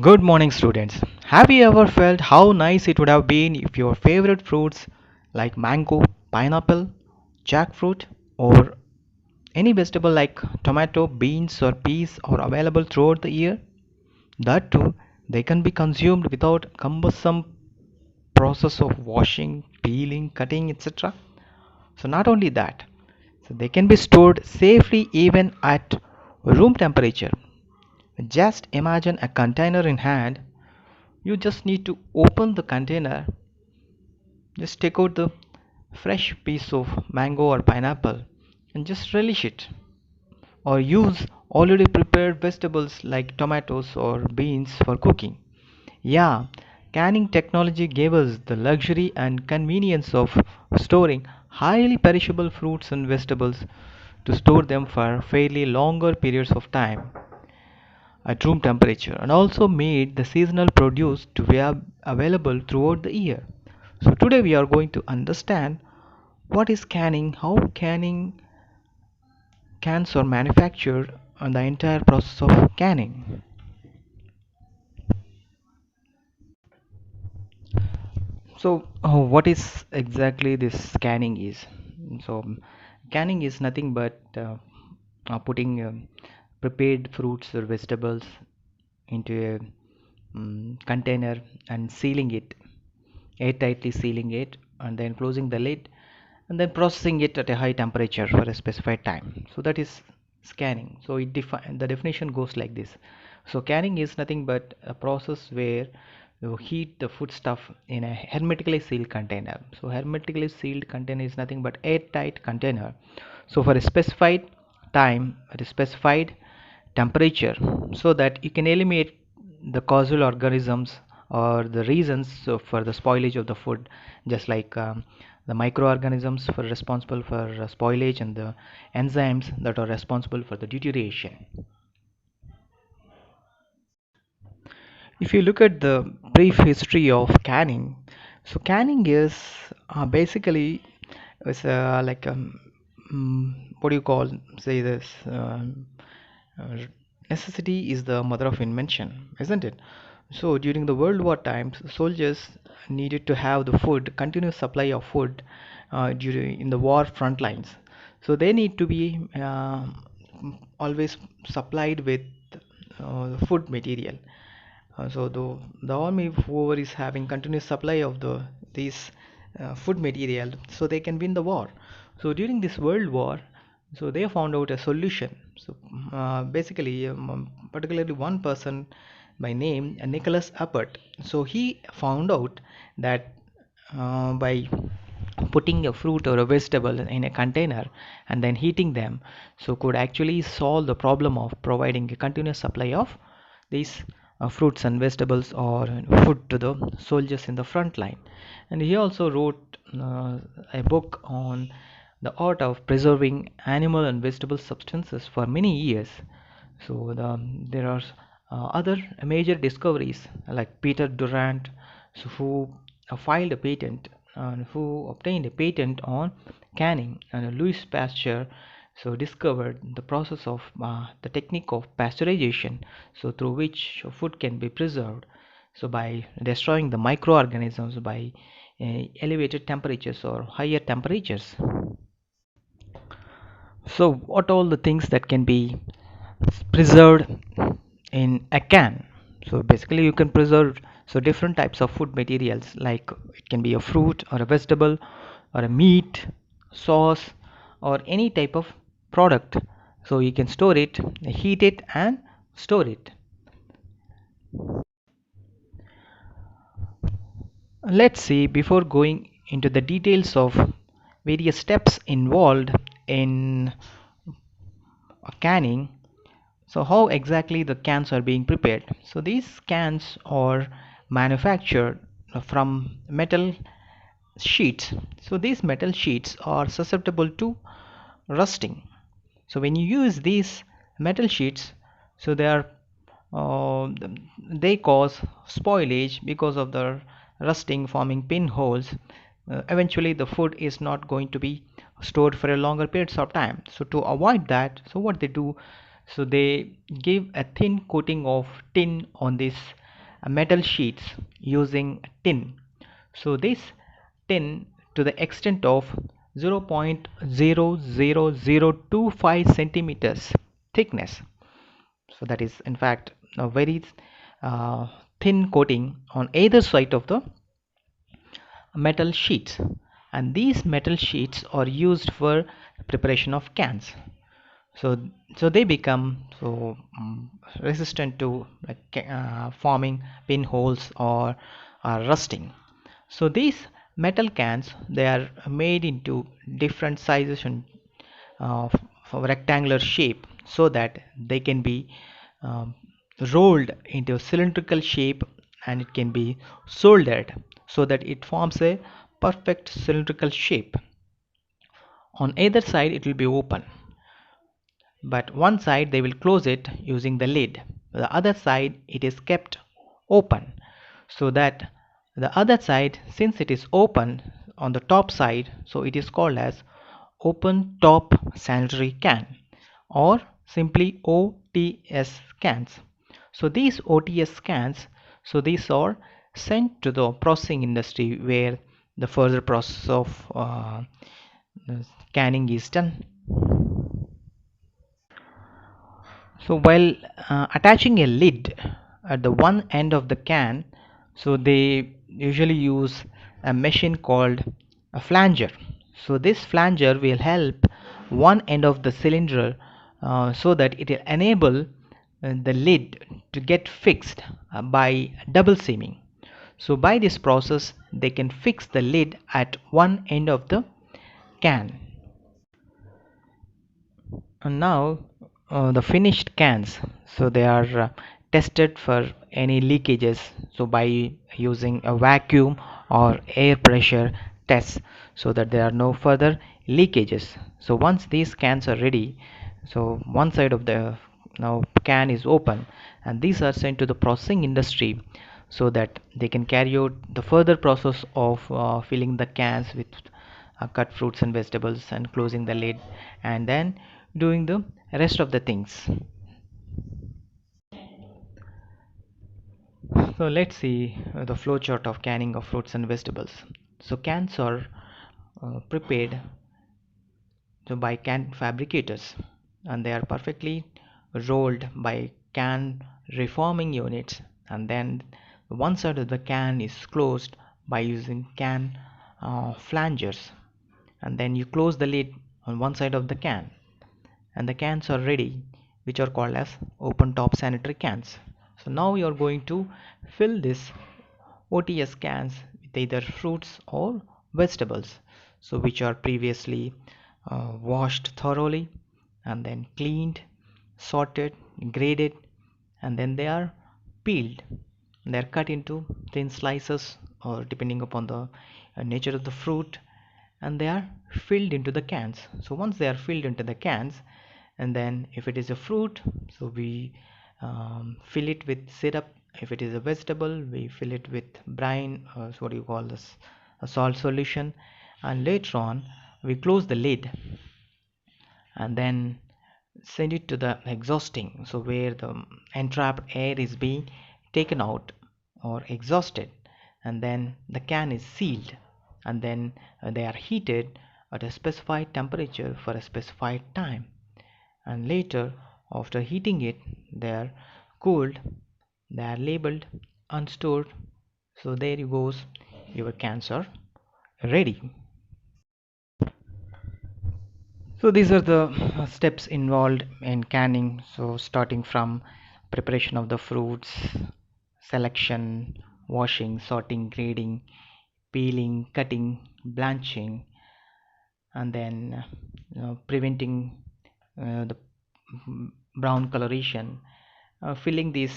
Good morning, students. Have you ever felt how nice it would have been if your favorite fruits like mango, pineapple, jackfruit, or any vegetable like tomato, beans, or peas are available throughout the year? That too, they can be consumed without cumbersome process of washing, peeling, cutting, etc. So not only that, so they can be stored safely even at room temperature. Just imagine a container in hand. You just need to open the container, just take out the fresh piece of mango or pineapple and just relish it, or use already prepared vegetables like tomatoes or beans for cooking. Yeah, canning technology gave us the luxury and convenience of storing highly perishable fruits and vegetables to store them for fairly longer periods of time at room temperature, and also made the seasonal produce to be available throughout the year. So today we are going to understand what is canning, how canning cans are manufactured, and the entire process of canning. So what is exactly this canning is? So canning is nothing but putting prepared fruits or vegetables into a container and sealing it, airtightly sealing it, and then closing the lid, and then processing it at a high temperature for a specified time. So that is scanning. So the definition goes like this. So canning is nothing but a process where you heat the foodstuff in a hermetically sealed container. So hermetically sealed container is nothing but airtight container. So for a specified time at a specified temperature, so that you can eliminate the causal organisms or the reasons for the spoilage of the food, just like the microorganisms for responsible for spoilage and the enzymes that are responsible for the deterioration. If you look at the brief history of canning, so canning is basically is like what do you call, say this, uh, necessity is the mother of invention, isn't it? So during the World War times, soldiers needed to have the food, continuous supply of food during in the war front lines. So they need to be always supplied with food material. So the army, whoever is having continuous supply of these food material, so they can win the war. So during this World War, so they found out a solution. So basically, particularly one person by name Nicholas Appert. So he found out that by putting a fruit or a vegetable in a container and then heating them, so could actually solve the problem of providing a continuous supply of these fruits and vegetables or food to the soldiers in the front line. And he also wrote a book on the art of preserving animal and vegetable substances for many years. So there are other major discoveries like Peter Durant, so who filed a patent and who obtained a patent on canning, and Louis Pasteur so discovered the process of the technique of pasteurization, so through which food can be preserved, so by destroying the microorganisms by elevated temperatures or higher temperatures. So what all the things that can be preserved in a can? So basically you can preserve so different types of food materials, like it can be a fruit or a vegetable or a meat, sauce, or any type of product. So you can store it, heat it, and store it. Let's see, before going into the details of various steps involved in canning, so how exactly the cans are being prepared? So these cans are manufactured from metal sheets. So these metal sheets are susceptible to rusting. So when you use these metal sheets, so uh, they cause spoilage because of the rusting, forming pinholes. Eventually the food is not going to be stored for a longer periods of time. So to avoid that, so what they do, so they give a thin coating of tin on this metal sheets using tin. So this tin, to the extent of 0.00025 centimeters thickness, so that is in fact a very uh, thin coating on either side of the metal sheets, and these metal sheets are used for preparation of cans. So they become resistant to like forming pinholes or rusting. So these metal cans, they are made into different sizes and uh, rectangular shape, so that they can be um, rolled into a cylindrical shape, and it can be soldered so that it forms a perfect cylindrical shape. On either side it will be open, but one side they will close it using the lid. The other side it is kept open, so that the other side, since it is open on the top side, so it is called as open top sanitary can, or simply OTS cans. So these OTS cans, so these are sent to the processing industry, where the further process of canning is done. So while attaching a lid at the one end of the can, so they usually use a machine called a flanger. So this flanger will help one end of the cylinder, so that it will enable the lid to get fixed by double seaming. So by this process they can fix the lid at one end of the can. And now the finished cans, so they are tested for any leakages, so by using a vacuum or air pressure tests, so that there are no further leakages. So once these cans are ready, so one side of the now can is open, and these are sent to the processing industry, so that they can carry out the further process of filling the cans with cut fruits and vegetables, and closing the lid, and then doing the rest of the things. So let's see the flowchart of canning of fruits and vegetables. So cans are prepared so by can fabricators, and they are perfectly rolled by can reforming units, and then one side of the can is closed by using can flangers, and then you close the lid on one side of the can, and the cans are ready, which are called as open top sanitary cans. So now you are going to fill this OTS cans with either fruits or vegetables, so which are previously washed thoroughly, and then cleaned, sorted, graded, and then they are peeled. They are cut into thin slices, or depending upon the nature of the fruit, and they are filled into the cans. So once they are filled into the cans, and then if it is a fruit, so we fill it with syrup. If it is a vegetable, we fill it with brine, so what do you call this, a salt solution, and later on we close the lid, and then send it to the exhausting, so where the entrapped air is being taken out or exhausted, and then the can is sealed, and then they are heated at a specified temperature for a specified time, and later, after heating it, they are cooled, they are labeled and stored. So there you goes, your cans are ready. So these are the steps involved in canning. So starting from preparation of the fruits, selection, washing, sorting, grading, peeling, cutting, blanching, and then preventing the brown coloration, filling these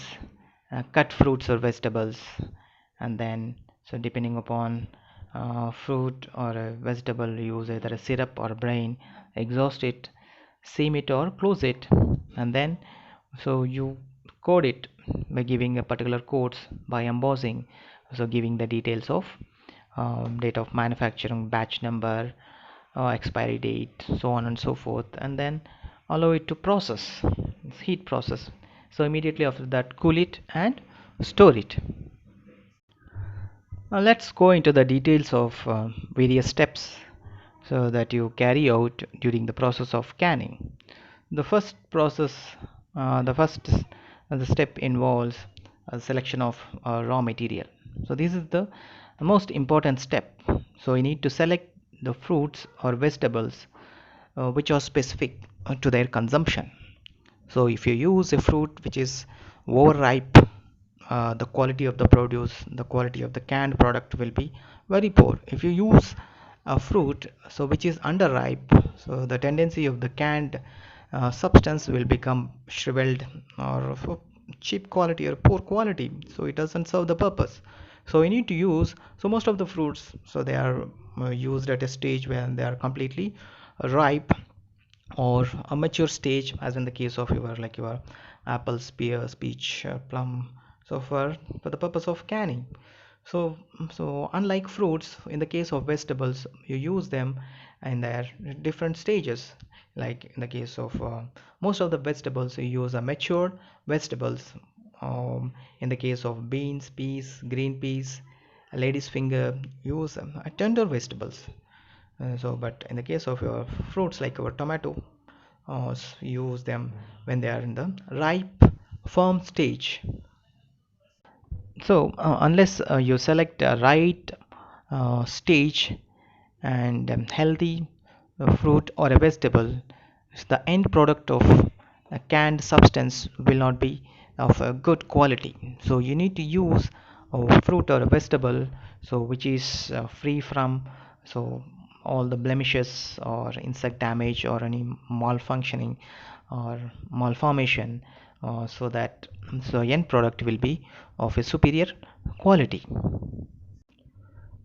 cut fruits or vegetables, and then so depending upon fruit or a vegetable, use either a syrup or a brine, exhaust it, seam it or close it, and then so you code it by giving a particular codes by embossing, so giving the details of date of manufacturing, batch number, expiry date, so on and so forth, and then allow it to process, heat process. So immediately after that, cool it and store it. Now let's go into the details of various steps so that you carry out during the process of canning. The first process, the step involves a selection of raw material. So this is the most important step. So you need to select the fruits or vegetables which are specific to their consumption. So if you use a fruit which is overripe, the quality of the produce, the quality of the canned product will be very poor. If you use a fruit so which is underripe, so the tendency of the canned substance will become shriveled or of cheap quality or poor quality, so it doesn't serve the purpose. So we need to use, so most of the fruits, so they are used at a stage when they are completely ripe or a mature stage, as in the case of your apples, pears, peach, plum, so for the purpose of canning. So unlike fruits, in the case of vegetables, you use them in their different stages. Like in the case of most of the vegetables, you use a mature vegetables. In the case of beans, peas, green peas, lady's finger, use tender vegetables. But in the case of your fruits like our tomato, use them when they are in the ripe, firm stage. So unless you select a right stage and healthy fruit or a vegetable, the end product of a canned substance will not be of a good quality. So you need to use a fruit or a vegetable so which is free from so all the blemishes or insect damage or any malfunctioning or malformation, so that so end product will be of a superior quality.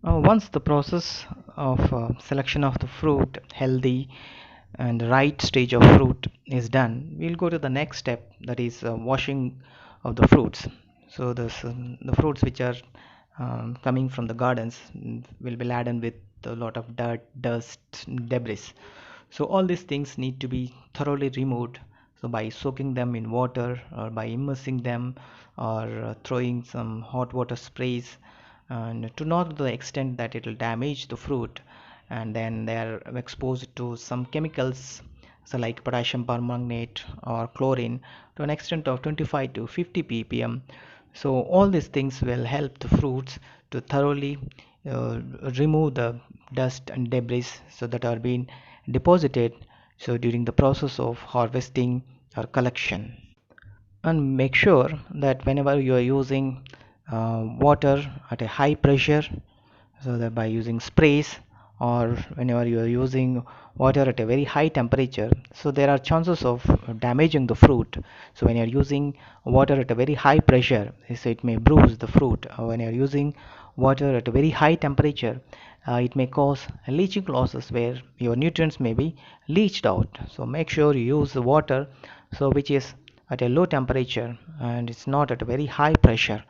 Once the process of selection of the fruit, healthy and right stage of fruit is done, we'll go to the next step, that is washing of the fruits. So the fruits which are coming from the gardens will be laden with a lot of dirt, dust, debris. So all these things need to be thoroughly removed. So by soaking them in water or by immersing them or throwing some hot water sprays, and to not the extent that it will damage the fruit, and then they are exposed to some chemicals, so like potassium permanganate or chlorine, to an extent of 25 to 50 ppm. So all these things will help the fruits to thoroughly uh, remove the dust and debris so that are being deposited so during the process of harvesting or collection. And make sure that whenever you are using water at a high pressure, so that by using sprays, or whenever you are using water at a very high temperature, so there are chances of damaging the fruit. So when you are using water at a very high pressure, so it may bruise the fruit. When you are using water at a very high temperature, it may cause leaching losses where your nutrients may be leached out. So make sure you use the water so which is at a low temperature and it's not at a very high pressure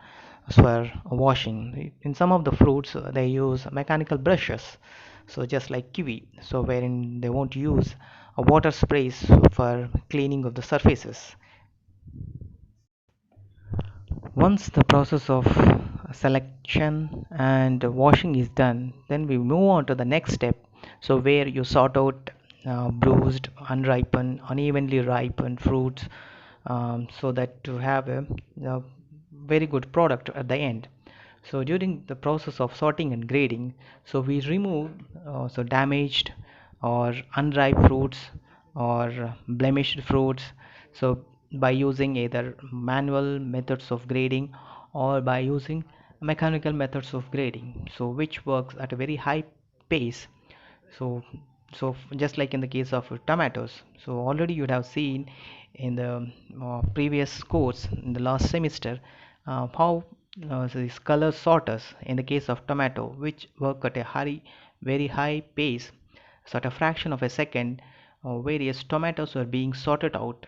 for washing. In some of the fruits, they use mechanical brushes, so just like kiwi, so wherein they won't use water sprays for cleaning of the surfaces. Once the process of selection and washing is done, then we move on to the next step. So where you sort out bruised, unripened, unevenly ripened fruits, so that to have a very good product at the end. So during the process of sorting and grading, so we remove so damaged or unripe fruits or blemished fruits. So by using either manual methods of grading or by using mechanical methods of grading, so which works at a very high pace. So so just like in the case of tomatoes, so already you'd have seen in the previous course in the last semester how these color sorters in the case of tomato, which work at a very high pace, so at a fraction of a second, various tomatoes are being sorted out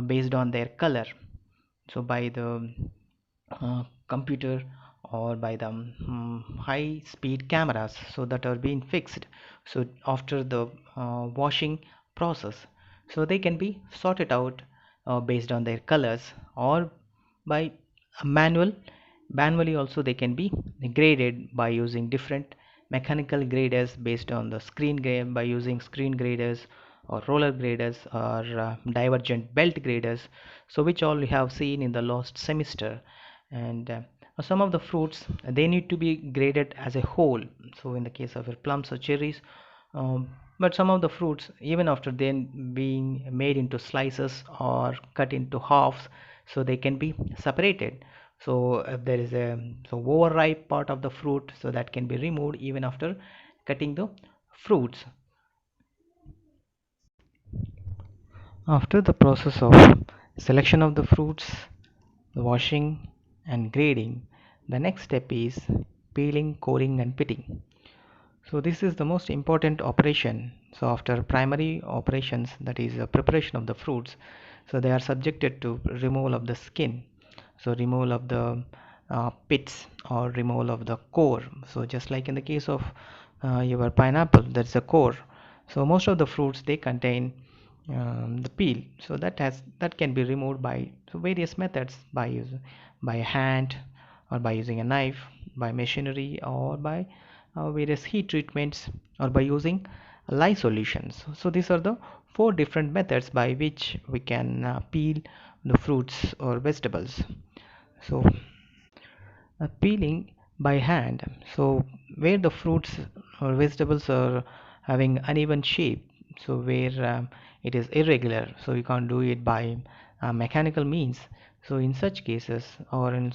based on their color, so by the computer or by the high speed cameras, so that are being fixed. So after the washing process, so they can be sorted out based on their colors, or by manual. Manually also they can be graded by using different mechanical graders based on the screen grade, by using screen graders or roller graders or divergent belt graders, so which all we have seen in the last semester. And some of the fruits they need to be graded as a whole, so in the case of your plums or cherries, but some of the fruits even after then being made into slices or cut into halves, so they can be separated. So if there is a overripe part of the fruit, so that can be removed even after cutting the fruits. After the process of selection of the fruits, washing and grading, the next step is peeling, coring and pitting. So this is the most important operation. So after primary operations, that is preparation of the fruits, so they are subjected to removal of the skin, so removal of the pits or removal of the core. So just like in the case of your pineapple, that's a core. So most of the fruits they contain the peel, so that can be removed by so various methods, by hand or by using a knife, by machinery or by various heat treatments or by using lye solutions. So these are the four different methods by which we can peel the fruits or vegetables. So peeling by hand, so where the fruits or vegetables are having uneven shape, so where it is irregular, so you can't do it by mechanical means. So in such cases, or in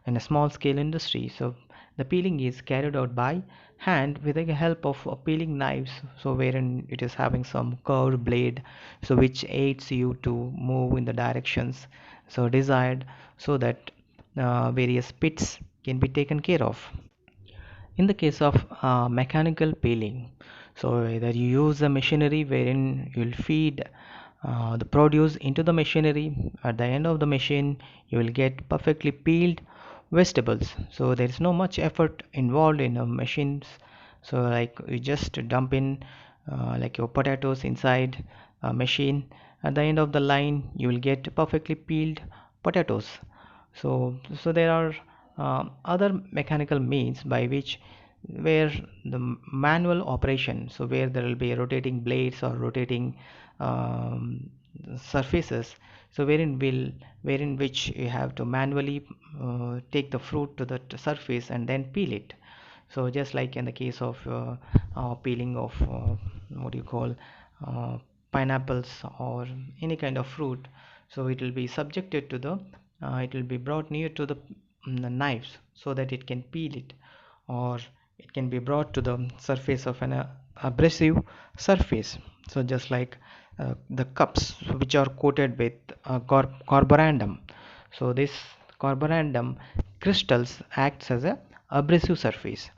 a small scale industry, so the peeling is carried out by hand with the help of peeling knives, so wherein it is having some curved blade, so which aids you to move in the directions so desired, so that various pits can be taken care of. In the case of mechanical peeling, so either you use a machinery wherein you'll feed the produce into the machinery. At the end of the machine, you will get perfectly peeled vegetables. So there is no much effort involved in the machines. So like you just dump in like your potatoes inside a machine. At the end of the line, you will get perfectly peeled potatoes. So there are other mechanical means by which, where the manual operation, so where there will be rotating blades or rotating um, surfaces, so wherein which you have to manually take the fruit to the surface and then peel it. So just like in the case of peeling of what do you call uh, pineapples or any kind of fruit, so it will be subjected to the it will be brought near to the knives so that it can peel it, or it can be brought to the surface of an abrasive surface. So just like the cups which are coated with carborundum, so this carborundum crystals acts as a abrasive surface.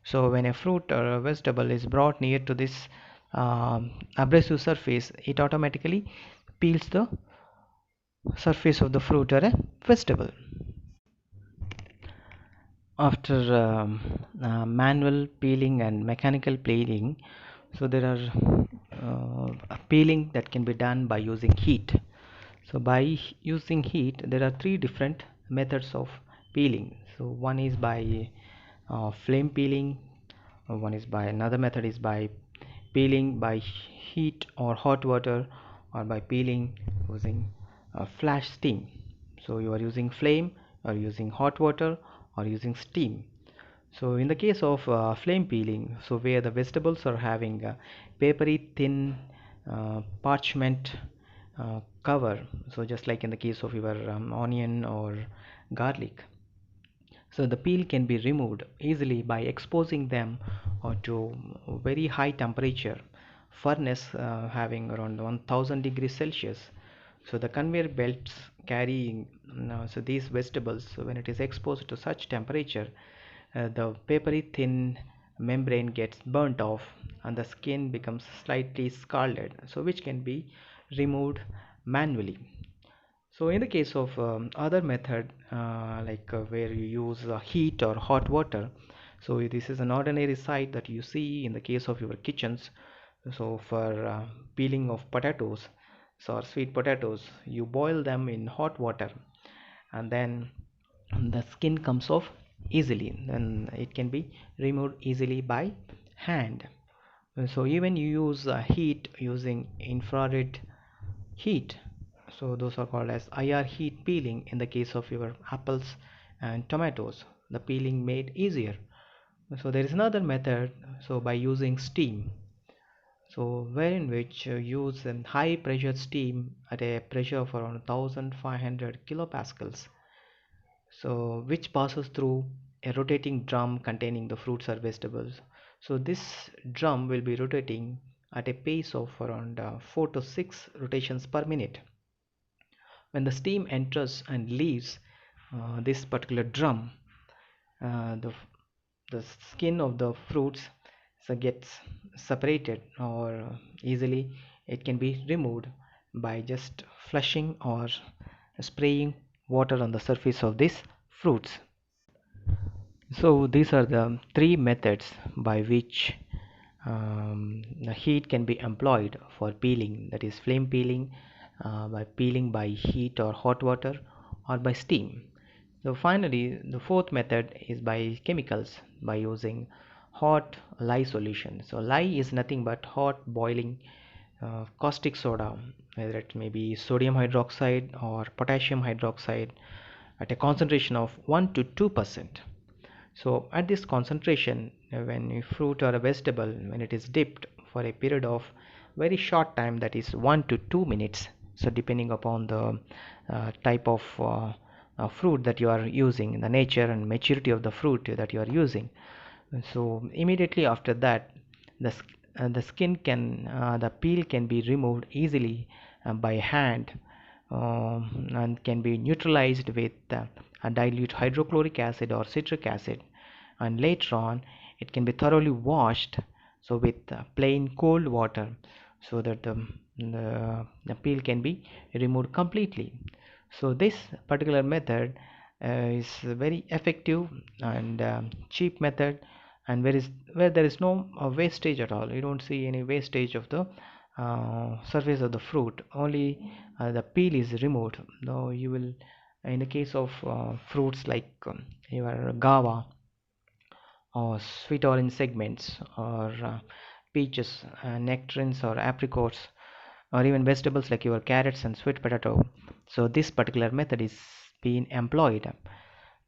So when a fruit or a vegetable is brought near to this abrasive surface, it automatically peels the surface of the fruit or a vegetable. After manual peeling and mechanical peeling, so there are peeling that can be done by using heat. So by using heat, there are three different methods of peeling. So one is by flame peeling, one is by another method is by peeling by heat or hot water, or by peeling using flash steam. So you are using flame or using hot water or using steam. So in the case of flame peeling, so where the vegetables are having a papery thin parchment cover, so just like in the case of your onion or garlic, so the peel can be removed easily by exposing them to very high temperature furnace having around 1000 degrees Celsius. So the conveyor belts carrying so these vegetables, so when it is exposed to such temperature, the papery thin membrane gets burnt off and the skin becomes slightly scalded, so which can be removed manually. So in the case of other method where you use heat or hot water, so this is an ordinary sight that you see in the case of your kitchens. So for peeling of potatoes, so sweet potatoes, you boil them in hot water, and then the skin comes off easily. Then it can be removed easily by hand. So even you use heat using infrared heat, so those are called as IR heat peeling. In the case of your apples and tomatoes, the peeling made easier. So there is another method, so by using steam, so wherein which use high pressure steam at a pressure of around 1500 kilopascals, so which passes through a rotating drum containing the fruits or vegetables. So this drum will be rotating at a pace of around 4 to 6 rotations per minute. When the steam enters and leaves this particular drum, uh, the the skin of the fruits so gets separated, or easily it can be removed by just flushing or spraying water on the surface of these fruits. So these are the three methods by which the heat can be employed for peeling, that is flame peeling, by peeling by heat or hot water, or by steam. So finally the fourth method is by chemicals, by using hot lye solution. So lye is nothing but hot boiling caustic soda, whether it may be sodium hydroxide or potassium hydroxide, at a concentration of 1 to 2%. So at this concentration, when a fruit or a vegetable, when it is dipped for a period of very short time, that is 1 to 2 minutes, so depending upon the type of fruit that you are using, the nature and maturity of the fruit that you are using, so immediately after that, the skin can the peel can be removed easily by hand, and can be neutralized with a dilute hydrochloric acid or citric acid, and later on it can be thoroughly washed, so with plain cold water, so that the peel can be removed completely. So this particular method is very effective and cheap method, and where there is no wastage at all. You don't see any wastage of the surface of the fruit, only the peel is removed. Now you will, in the case of fruits like your guava or sweet orange segments, or peaches, nectarines or apricots, or even vegetables like your carrots and sweet potato, so this particular method is being employed.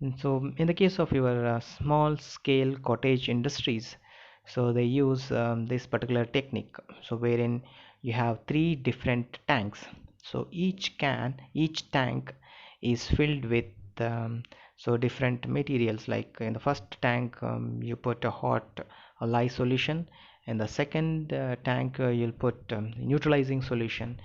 And so in the case of your small scale cottage industries, so they use this particular technique, so wherein you have three different tanks. So each tank is filled with so different materials. Like in the first tank, you put a hot lye solution. In the second tank, you'll put neutralizing solution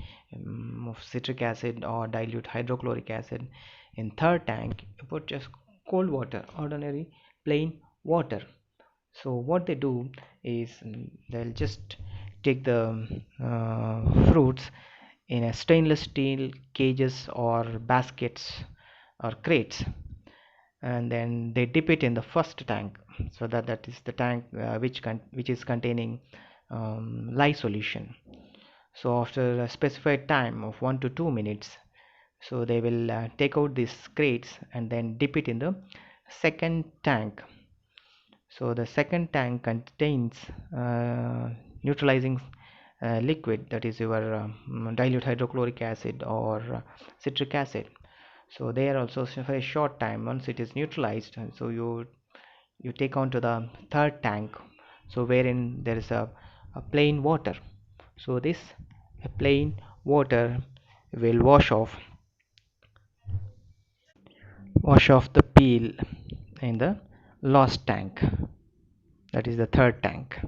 of citric acid or dilute hydrochloric acid. In third tank, you put just cold water, ordinary plain water. So what they do is, they'll just take the fruits in a stainless steel cages or baskets or crates, and then they dip it in the first tank. So that is the tank which is containing lye solution. So after a specified time of 1 to 2 minutes, so they will take out these crates and then dip it in the second tank. So the second tank contains neutralizing liquid, that is your dilute hydrochloric acid or citric acid. So they are also for a short time. Once it is neutralized, so you take on to the third tank, so wherein there is a plain water. So this plain water will wash off the peel in the last tank, that is the third tank.